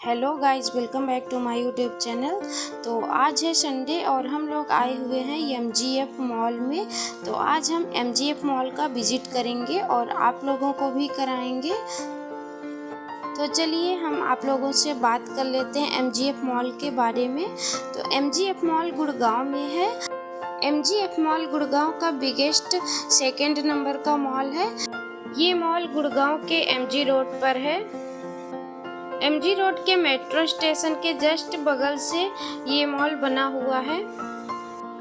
Hello guys, welcome back to my YouTube channel. तो आज है संडे और हम लोग आए हुए हैं एमजीएफ मॉल में। तो आज हम एमजीएफ मॉल का विजिट करेंगे और आप लोगों को भी कराएंगे। तो चलिए हम आप लोगों से बात कर लेते हैं एमजीएफ मॉल के बारे में। तो एमजीएफ मॉल गुड़गांव में है। एमजीएफ मॉल गुड़गांव का बिगेस्ट सेकंड नंबर का मॉल है। ये मॉल गुड़गांव के एमजी रोड पर है। एमजी रोड के मेट्रो स्टेशन के जस्ट बगल से ये मॉल बना हुआ है।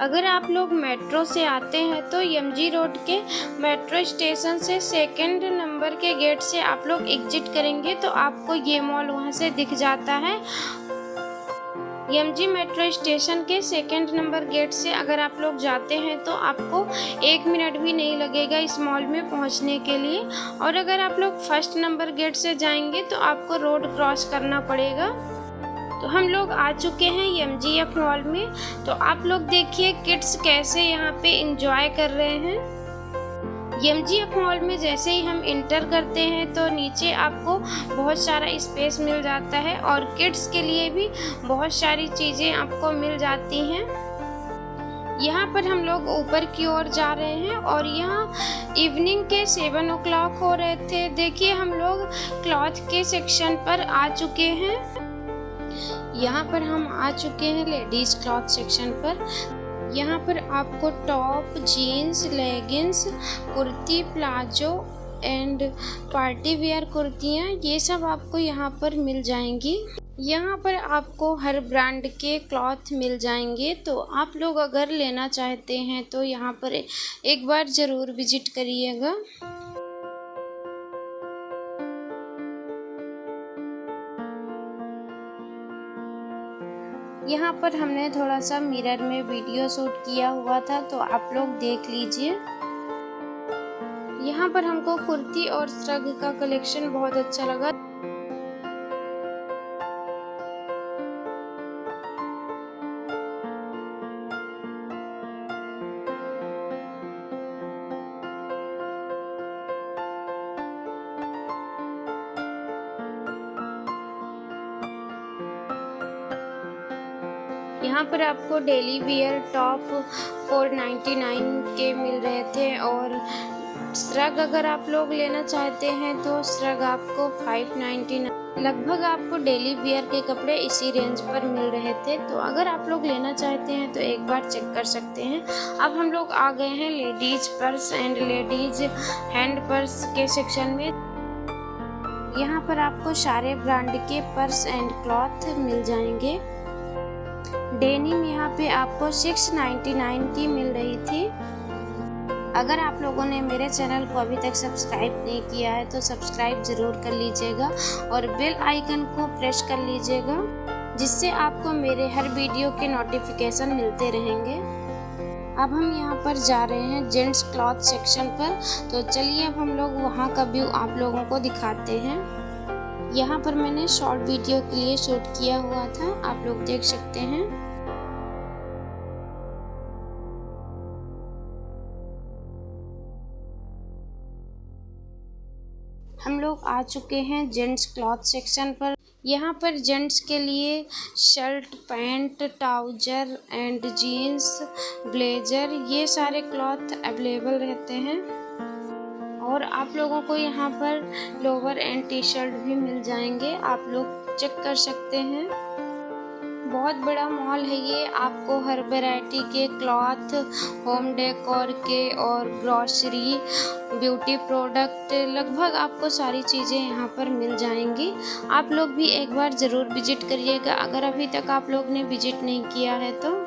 अगर आप लोग मेट्रो से आते हैं तो एमजी रोड के मेट्रो स्टेशन से सेकंड नंबर के गेट से आप लोग एग्जिट करेंगे तो आपको ये मॉल वहां से दिख जाता है। एमजी मेट्रो स्टेशन के सेकंड नंबर गेट से अगर आप लोग जाते हैं तो आपको 1 मिनट भी नहीं लगेगा इस मॉल में पहुंचने के लिए। और अगर आप लोग फर्स्ट नंबर गेट से जाएंगे तो आपको रोड क्रॉस करना पड़ेगा। तो हम लोग आ चुके हैं एमजीएफ मॉल में। तो आप लोग देखिए किड्स कैसे यहाँ पे एंजॉय कर रहे हैं। एमजीएफ मॉल में जैसे ही हम इंटर करते हैं तो नीचे आपको बहुत सारा स्पेस मिल जाता है और किड्स के लिए भी बहुत सारी चीज़ें आपको मिल जाती हैं। यहाँ पर हम लोग ऊपर की ओर जा रहे हैं और यहाँ इवनिंग के 7 o'clock हो रहे थे। देखिए हम लोग क्लॉथ के सेक्शन पर आ चुके हैं। यहाँ पर हम आ चुके हैं लेडीज क्लॉथ सेक्शन पर। यहाँ पर आपको top, jeans, leggings, kurti, palazzo and party wear कुर्तियाँ ये सब आपको यहाँ पर मिल जाएंगी। यहाँ पर आपको हर ब्रांड के क्लॉथ मिल जाएंगे। तो आप लोग अगर लेना चाहते हैं तो यहाँ पर एक बार ज़रूर विजिट करिएगा। यहाँ पर हमने थोड़ा सा मिरर में वीडियो शूट किया हुआ था तो आप लोग देख लीजिए। यहाँ पर हमको कुर्ती और श्रग का कलेक्शन बहुत अच्छा लगा। यहाँ पर आपको डेली वियर टॉप 499 के मिल रहे थे और श्रग अगर आप लोग लेना चाहते हैं तो श्रग आपको 599। लगभग आपको डेली वियर के कपड़े इसी रेंज पर मिल रहे थे। तो अगर आप लोग लेना चाहते हैं तो एक बार चेक कर सकते हैं। अब हम लोग आ गए हैं ladies purse and ladies hand purse के सेक्शन में। यहाँ पर आपको सारे ब्रांड के पर्स एंड क्लॉथ मिल जाएंगे। डेनिम यहाँ पे आपको 699 की मिल रही थी। अगर आप लोगों ने मेरे चैनल को अभी तक सब्सक्राइब नहीं किया है तो सब्सक्राइब ज़रूर कर लीजिएगा और बेल आइकन को प्रेस कर लीजिएगा, जिससे आपको मेरे हर वीडियो के नोटिफिकेशन मिलते रहेंगे। अब हम यहाँ पर जा रहे हैं जेंट्स क्लॉथ सेक्शन पर। तो चलिए अब हम लोग वहाँ का व्यू आप लोगों को दिखाते हैं। यहाँ पर मैंने शॉर्ट वीडियो के लिए शूट किया हुआ था, आप लोग देख सकते हैं। हम लोग आ चुके हैं जेंट्स क्लॉथ सेक्शन पर। यहाँ पर जेंट्स के लिए shirt, pant, trouser and jeans, blazer ये सारे क्लॉथ अवेलेबल रहते हैं। और आप लोगों को यहाँ पर लोवर एंड टी शर्ट भी मिल जाएंगे, आप लोग चेक कर सकते हैं। बहुत बड़ा मॉल है ये। आपको हर वैरायटी के क्लॉथ, होम डेकोर के और ग्रॉसरी, ब्यूटी प्रोडक्ट लगभग आपको सारी चीज़ें यहाँ पर मिल जाएंगी। आप लोग भी एक बार ज़रूर विजिट करिएगा अगर अभी तक आप लोग ने विजिट नहीं किया है तो।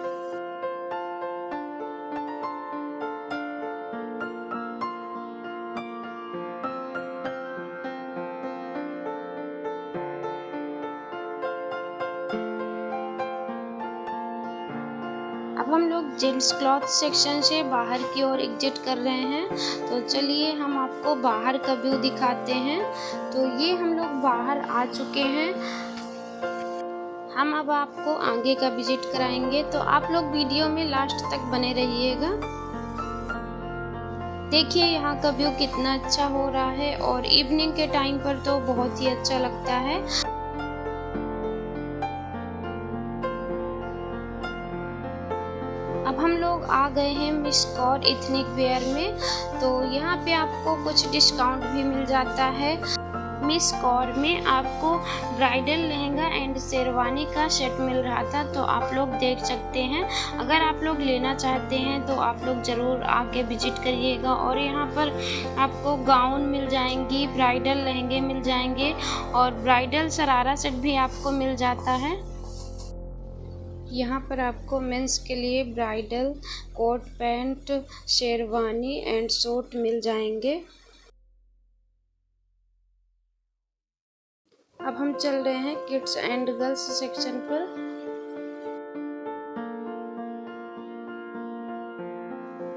अब हम लोग जेंट्स क्लॉथ सेक्शन से बाहर की ओर एग्जिट कर रहे हैं। तो चलिए हम आपको बाहर का व्यू दिखाते हैं। तो ये हम लोग बाहर आ चुके हैं। हम अब आपको आगे का विजिट कराएंगे तो आप लोग वीडियो में लास्ट तक बने रहिएगा। देखिए यहाँ का व्यू कितना अच्छा हो रहा है और इवनिंग के टाइम पर तो बहुत ही अच्छा लगता है। अब हम लोग आ गए हैं मिस कौर एथनिक वेयर में। तो यहाँ पे आपको कुछ डिस्काउंट भी मिल जाता है। मिस कौर में आपको ब्राइडल लहंगा एंड शेरवानी का सेट मिल रहा था, तो आप लोग देख सकते हैं। अगर आप लोग लेना चाहते हैं तो आप लोग ज़रूर आके विजिट करिएगा। और यहाँ पर आपको गाउन मिल जाएंगी, ब्राइडल लहंगे मिल जाएंगे और ब्राइडल शरारा सेट भी आपको मिल जाता है। यहाँ पर आपको मेंस के लिए bridal coat pant, sherwani and suit मिल जाएंगे। अब हम चल रहे हैं किड्स एंड गर्ल्स सेक्शन पर।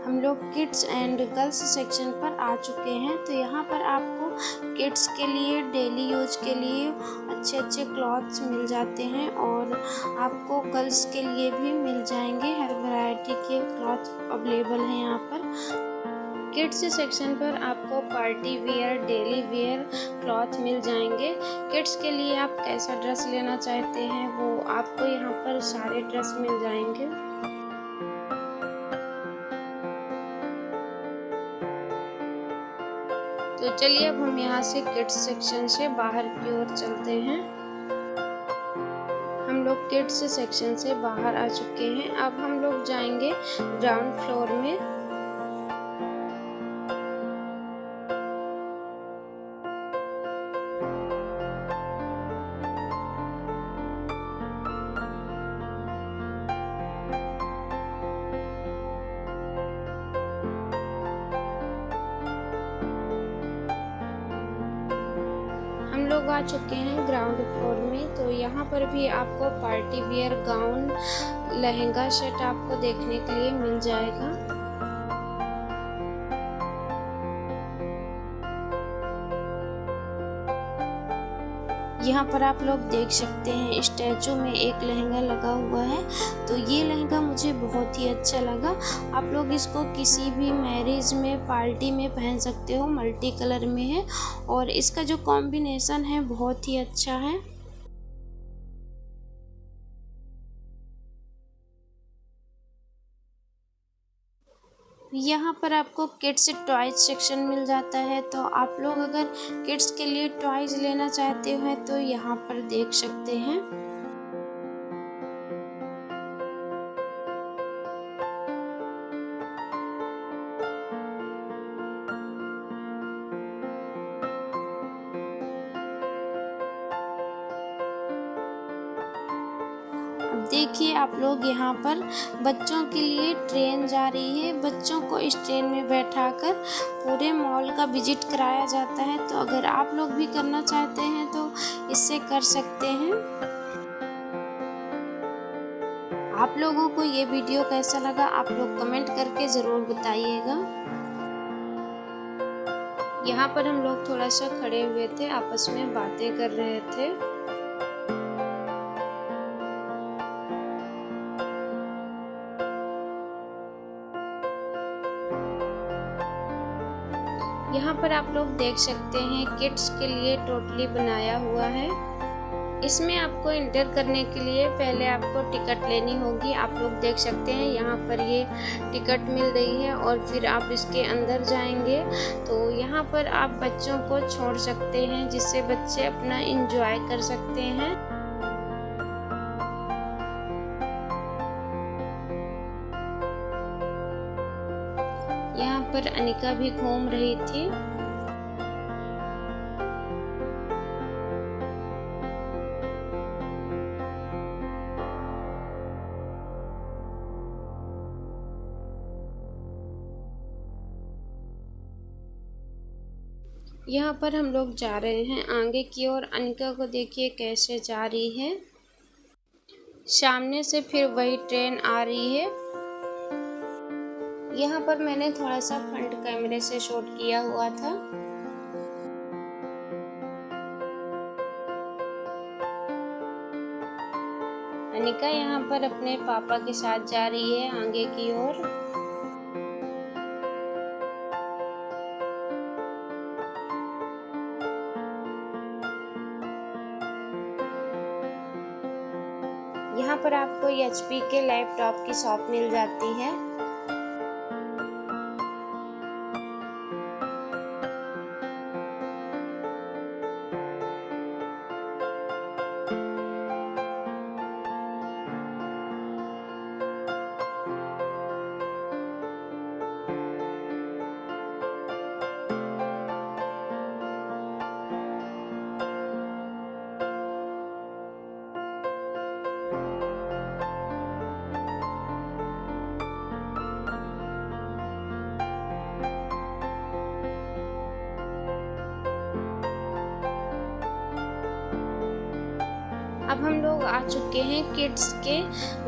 हम लोग किड्स एंड गर्ल्स सेक्शन पर आ चुके हैं। तो यहाँ पर आपको किड्स के लिए डेली यूज के लिए अच्छे अच्छे क्लॉथ्स मिल जाते हैं और आपको गर्ल्स के लिए भी मिल जाएंगे। हर वैरायटी के क्लॉथ अवेलेबल हैं यहाँ पर। किड्स सेक्शन पर आपको party wear, daily wear cloth मिल जाएंगे। किड्स के लिए आप कैसा ड्रेस लेना चाहते हैं वो आपको यहाँ पर सारे ड्रेस मिल जाएंगे। तो चलिए अब हम यहाँ से किड्स सेक्शन से बाहर की ओर चलते हैं। हम लोग किड्स सेक्शन से बाहर आ चुके हैं। अब हम लोग जाएंगे ग्राउंड फ्लोर में। हम लोग आ चुके हैं ग्राउंड फ्लोर में। तो यहाँ पर भी आपको party wear gown, lehenga set आपको देखने के लिए मिल जाएगा। यहाँ पर आप लोग देख सकते हैं स्टैचू में एक लहंगा लगा हुआ है। तो ये लहंगा मुझे बहुत ही अच्छा लगा। आप लोग इसको किसी भी मैरिज में, पार्टी में पहन सकते हो। मल्टी कलर में है और इसका जो कॉम्बिनेशन है बहुत ही अच्छा है। यहाँ पर आपको किड्स टॉयज सेक्शन मिल जाता है। तो आप लोग अगर किड्स के लिए टॉयज लेना चाहते हो तो यहाँ पर देख सकते हैं। अब देखिए आप लोग, यहाँ पर बच्चों के लिए ट्रेन जा रही है। बच्चों को इस ट्रेन में बैठाकर पूरे मॉल का विजिट कराया जाता है। तो अगर आप लोग भी करना चाहते हैं तो इससे कर सकते हैं। आप लोगों को ये वीडियो कैसा लगा आप लोग कमेंट करके ज़रूर बताइएगा। यहाँ पर हम लोग थोड़ा सा खड़े हुए थे, आपस में बातें कर रहे थे। यहाँ पर आप लोग देख सकते हैं किड्स के लिए टोटली बनाया हुआ है। इसमें आपको इंटर करने के लिए पहले आपको टिकट लेनी होगी। आप लोग देख सकते हैं यहाँ पर ये टिकट मिल रही है और फिर आप इसके अंदर जाएंगे तो यहाँ पर आप बच्चों को छोड़ सकते हैं, जिससे बच्चे अपना एंजॉय कर सकते हैं। यहाँ पर अनिका भी घूम रही थी। यहाँ पर हम लोग जा रहे हैं आगे की ओर। अनिका को देखिए कैसे जा रही है। सामने से फिर वही ट्रेन आ रही है। यहाँ पर मैंने थोड़ा सा फ्रंट कैमरे से शूट किया हुआ था। अनिका यहाँ पर अपने पापा के साथ जा रही है आगे की ओर। यहाँ पर आपको HP के लैपटॉप की शॉप मिल जाती है। अब हम लोग आ चुके हैं किड्स के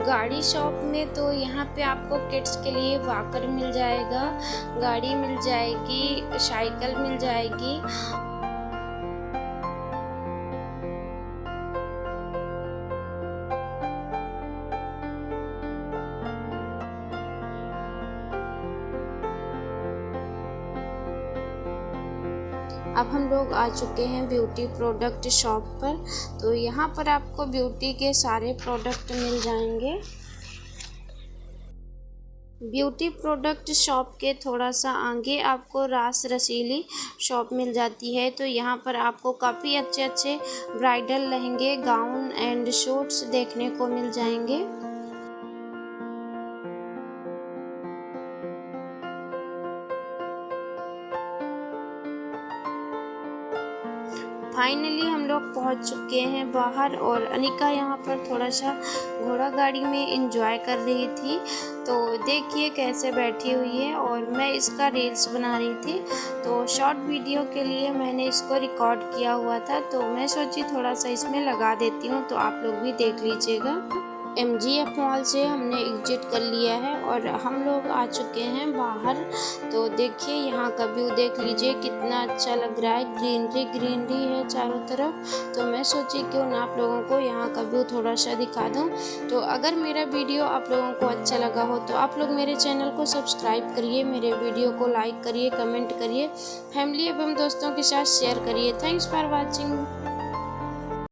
गाड़ी शॉप में। तो यहाँ पे आपको किड्स के लिए वॉकर मिल जाएगा, गाड़ी मिल जाएगी, साइकिल मिल जाएगी। अब हम लोग आ चुके हैं ब्यूटी प्रोडक्ट शॉप पर। तो यहाँ पर आपको ब्यूटी के सारे प्रोडक्ट मिल जाएंगे। ब्यूटी प्रोडक्ट शॉप के थोड़ा सा आगे आपको रास रसीली शॉप मिल जाती है। तो यहाँ पर आपको काफ़ी अच्छे अच्छे ब्राइडल लहंगे, गाउन एंड सूट्स देखने को मिल जाएंगे। फाइनली हम लोग पहुंच चुके हैं बाहर और अनिका यहाँ पर थोड़ा सा घोड़ा गाड़ी में एंजॉय कर रही थी। तो देखिए कैसे बैठी हुई है और मैं इसका रील्स बना रही थी। तो शॉर्ट वीडियो के लिए मैंने इसको रिकॉर्ड किया हुआ था, तो मैं सोची थोड़ा सा इसमें लगा देती हूँ, तो आप लोग भी देख लीजिएगा। MGF मॉल से हमने एग्जिट कर लिया है और हम लोग आ चुके हैं बाहर। तो देखिए यहाँ का व्यू देख लीजिए कितना अच्छा लग रहा है, ग्रीनरी ग्रीनरी है चारों तरफ। तो मैं सोची क्यों ना आप लोगों को यहाँ का व्यू थोड़ा सा दिखा दूँ। तो अगर मेरा वीडियो आप लोगों को अच्छा लगा हो तो आप लोग मेरे चैनल को सब्सक्राइब करिए, मेरे वीडियो को लाइक करिए, कमेंट करिए, फैमिली एवं दोस्तों के साथ शेयर करिए। Thanks for watching.